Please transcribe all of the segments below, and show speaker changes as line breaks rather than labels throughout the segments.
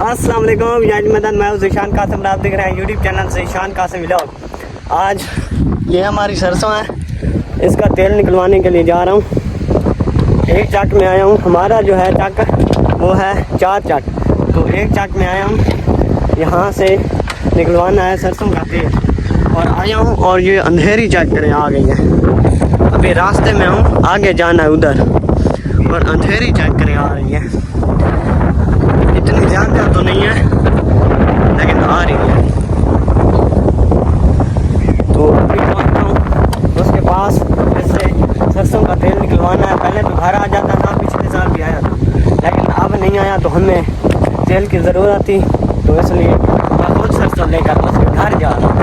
अस्सलाम वालेकुम, यानी मदन, मैं ज़ीशान कासिम। आप देख रहे हैं YouTube channel Zeeshan Qasim vlog. आज ये हमारी सरसों है, इसका तेल निकलवाने के लिए जा रहा हूँ। एक चक में आया हूँ। हमारा जो है चक वो है 4 चक, तो एक चक में आया हूँ। यहाँ से निकलवाना है सरसों का तेल और आया हूँ। और ये अंधेरी चेक करें आ गई है, अभी रास्ते में हूँ, आगे जाना है उधर। और अंधेरी चेक करें आ रही है, इतनी ज़्यादा तो नहीं है लेकिन आ रही है। तो अभी पहुँचता हूँ उसके पास, इससे सरसों का तेल निकलवाना है। पहले तो घर आ जाता था, पिछले साल भी आया था, लेकिन अब नहीं आया तो हमें तेल की ज़रूरत थी, तो इसलिए मैं खुद सरसों लेकर उसके घर जा रहा हूँ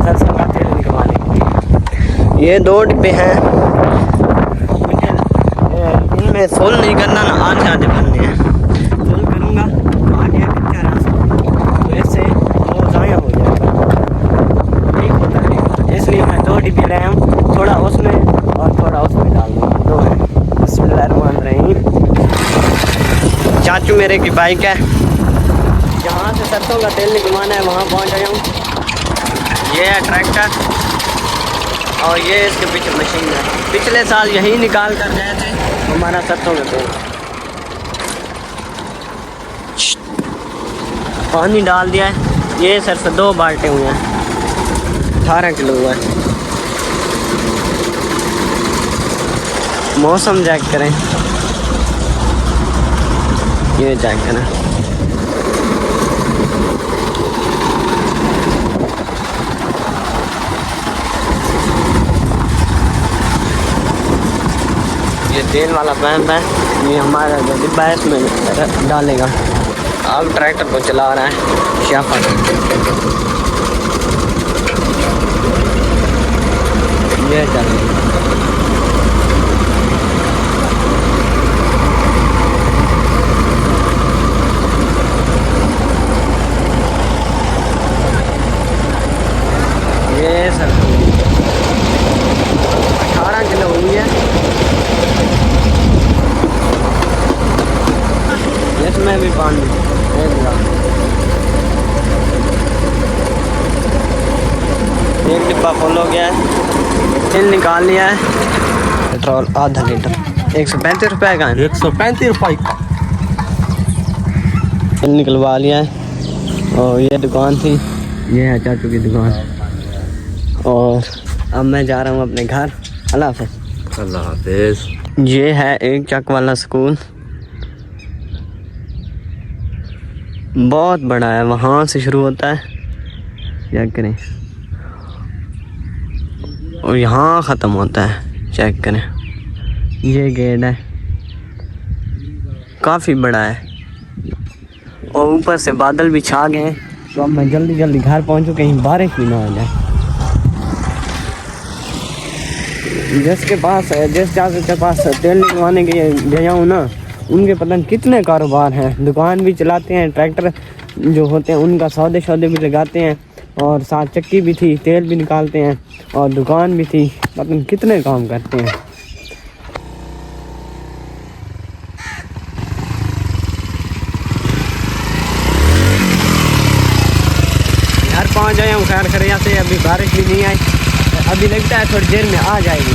सरसों का तेल निकलवाने के लिए। ये 2 डिब्बे हैं, मुझे इनमें फुल नहीं करना ना, आधे आधे भरने हैं। फुल करूँगा आगे कच्चा रास्ता, तो इससे वो ज़ाया हो जाएगा, नहीं होता है। इसलिए मैं 2 डिब्बे ले आया हूँ, थोड़ा उसमें और थोड़ा उसमें डाल दूँगा, 2 है। बिस्मिल्लाहिर्रहमानिर्रहीम। चाचू मेरे की बाइक है, जहाँ से सरसों का तेल निकलवाना है वहाँ पहुँच गया हूँ। ये है ट्रैक्टर और ये इसके पीछे मशीन है। पिछले साल यही निकाल कर गए थे हमारा सरसों का तेल। पानी डाल दिया है, ये सरसों 2 बाल्टे हुए हैं, 18 किलो हुआ है। मौसम चेक करें, ये चेक करें, ये तेल वाला पैप है, ये हमारा जो डिब्बा है इसमें डालेगा। अब ट्रैक्टर को चला रहा है शाफा, ये चल ये सर 18 किलो हुई है। इसमें भी पानी एक डिब्बा फुल हो गया है, तेल निकाल लिया है। पेट्रोल आधा लीटर 135 रुपये का है,
135 रुपये का
तेल निकलवा लिया है। और ये दुकान थी, ये है चाचू की दुकान। और अब मैं जा रहा हूँ अपने घर। अल्लाह हाफ़िज़।
अल्लाह हाफिज़।
ये है एक चक वाला स्कूल, बहुत बड़ा है, वहाँ से शुरू होता है, चेक करें, और यहाँ ख़त्म होता है, चेक करें। ये गेट है, काफ़ी बड़ा है, और ऊपर से बादल भी छा गए हैं। तो अब मैं जल्दी जल्दी घर पहुँचूँ, कहीं बारिश भी ना आ जाए। जिसके पास जिस चाचा के पास तेल निकलवाने के लिए गया हूँ ना, उनके पता नहीं कितने कारोबार हैं, दुकान भी चलाते हैं, ट्रैक्टर जो होते हैं उनका सौदे भी लगाते हैं, और साथ चक्की भी थी, तेल भी निकालते हैं, और दुकान भी थी, पता नहीं कितने काम करते हैं। घर पहुँच गया हूँ खैर खरिया से, अभी बारिश भी नहीं आई, अभी लगता है थोड़ी देर में आ जाएगी।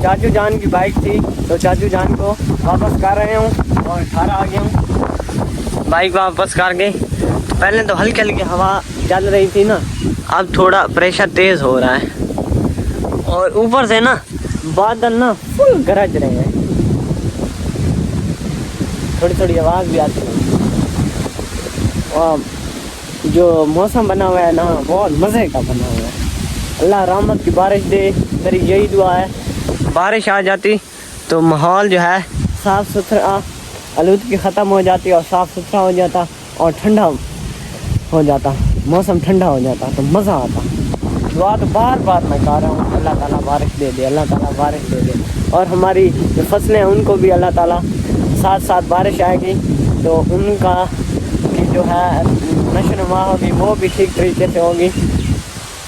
चाचू जान की बाइक थी, तो चाचू जान को वापस कर रहे हूँ और घर आ गया हूँ। बाइक वापस कर गए। पहले तो हल्की हल्की हवा चल रही थी ना, अब थोड़ा प्रेशर तेज़ हो रहा है, और ऊपर से ना बादल ना फुल गरज रहे हैं, थोड़ी थोड़ी आवाज़ भी आती है। और जो मौसम बना हुआ है ना, बहुत मज़े का बना हुआ है। अल्लाह रहमत की बारिश दे, मेरी यही दुआ है। बारिश आ जाती तो माहौल जो है साफ़ सुथरा, आलूदगी ख़त्म हो जाती और साफ़ सुथरा हो जाता और ठंडा हो जाता, मौसम ठंडा हो जाता तो मज़ा आता। दुआ तो बार बार मैं कर रहा हूँ, अल्लाह ताला बारिश दे दे, अल्लाह ताला बारिश दे दे। और हमारी जो फसलें हैं उनको भी अल्लाह ताला साथ साथ बारिश आएगी तो उनका की जो है नशो नुमा होगी वो भी ठीक तरीके से होगी।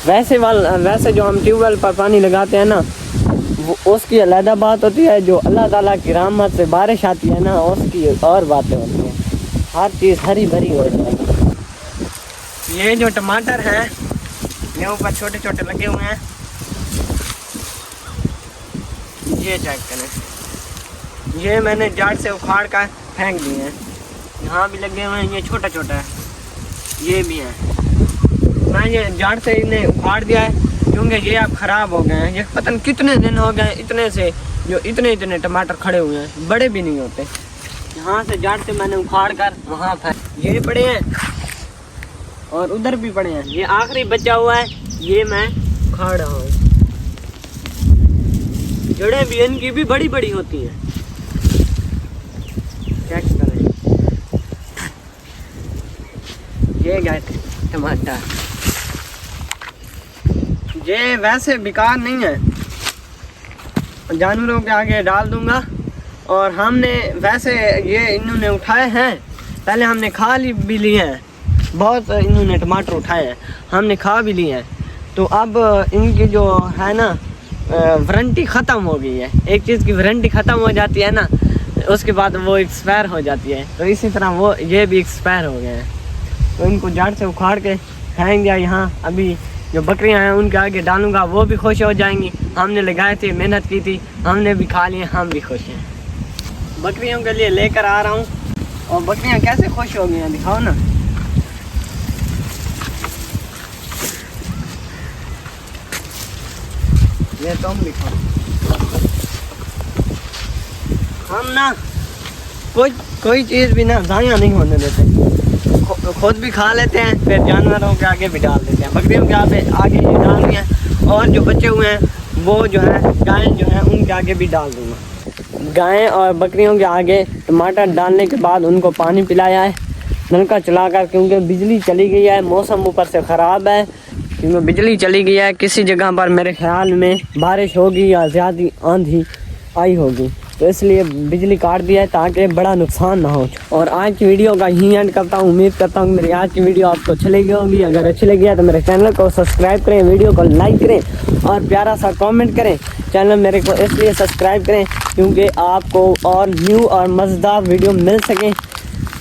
वैसे जो हम ट्यूबवेल पर पानी लगाते हैं ना वो उसकी अलग बात होती है, जो अल्लाह ताला की रहमत से बारिश आती है ना उसकी और बातें होती हैं, हर चीज़ हरी भरी हो जाएगी। ये जो टमाटर हैं ये ऊपर छोटे छोटे लगे हुए हैं, ये चेक करें, ये मैंने जड़ से उखाड़ कर फेंक दिए हैं। यहाँ भी लगे हुए हैं, ये छोटा छोटा है, ये भी है। मैं ये जड़ से इन्हें उखाड़ दिया है क्योंकि ये अब ख़राब हो गए हैं। ये पता नहीं कितने दिन हो गए इतने से जो इतने टमाटर खड़े हुए हैं, बड़े भी नहीं होते। यहाँ से जड़ से मैंने उखाड़ कर वहाँ फेंक, ये पड़े हैं और उधर भी पड़े हैं। ये आखिरी बचा हुआ है, ये मैं उखाड़ रहा हूँ। जड़ें भी इनकी भी बड़ी बड़ी होती हैं, चेक करें। ये गए टमाटर, ये वैसे बेकार नहीं है, जानवरों के आगे डाल दूंगा। और हमने वैसे ये इन्होंने उठाए हैं, पहले हमने खा भी लिए हैं, बहुत इन्होंने टमाटर उठाए हैं, हमने खा भी लिए हैं। तो अब इनकी जो है ना वारंटी ख़त्म हो गई है। एक चीज़ की वारंटी ख़त्म हो जाती है ना उसके बाद वो एक्सपायर हो जाती है, तो इसी तरह वो ये भी एक्सपायर हो गए हैं। तो इनको जड़ से उखाड़ के खाएंगे। यहाँ अभी जो बकरियां हैं उनके आगे डालूंगा, वो भी खुश हो जाएंगी। हमने लगाए थे, मेहनत की थी, हमने भी खा लिए, हम भी खुश हैं। बकरियों के लिए लेकर आ रहा हूँ और बकरियां कैसे खुश हो गई हैं दिखाओ ना। ये तुम दिखाओ। हम ना कोई चीज़ भी ना ज़ाया नहीं होने देते, खुद भी खा लेते हैं, फिर जानवरों के आगे भी डाल देते हैं। बकरियों के आगे ये डाल दिए हैं और जो बचे हुए हैं वो जो है गाय जो है उनके आगे भी डाल दूँगा। गाय और बकरियों के आगे टमाटर डालने के बाद उनको पानी पिलाया है नलका चलाकर, क्योंकि बिजली चली गई है, मौसम ऊपर से ख़राब है, क्योंकि बिजली चली गई है। किसी जगह पर मेरे ख्याल में बारिश होगी या ज़्यादा आंधी आई होगी, तो इसलिए बिजली काट दिया है ताकि बड़ा नुकसान ना हो। और आज की वीडियो का यहीं एंड करता हूँ। उम्मीद करता हूँ मेरी आज की वीडियो आपको अच्छी लगी होगी। अगर अच्छी लगी है तो मेरे चैनल को सब्सक्राइब करें, वीडियो को लाइक करें और प्यारा सा कमेंट करें। चैनल मेरे को इसलिए सब्सक्राइब करें क्योंकि आपको और न्यू और मज़ेदार वीडियो मिल सकें,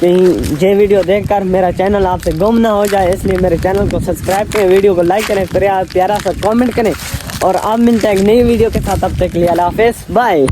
कहीं ये वीडियो देखकर मेरा चैनल आपसे गुम ना हो जाए। इसलिए मेरे चैनल को सब्सक्राइब करें, वीडियो को लाइक करें, प्यारा सा कमेंट करें। और आप मिलते हैं एक नई वीडियो के साथ, तब तक के लिए अल्लाह हाफ़िज़, बाय।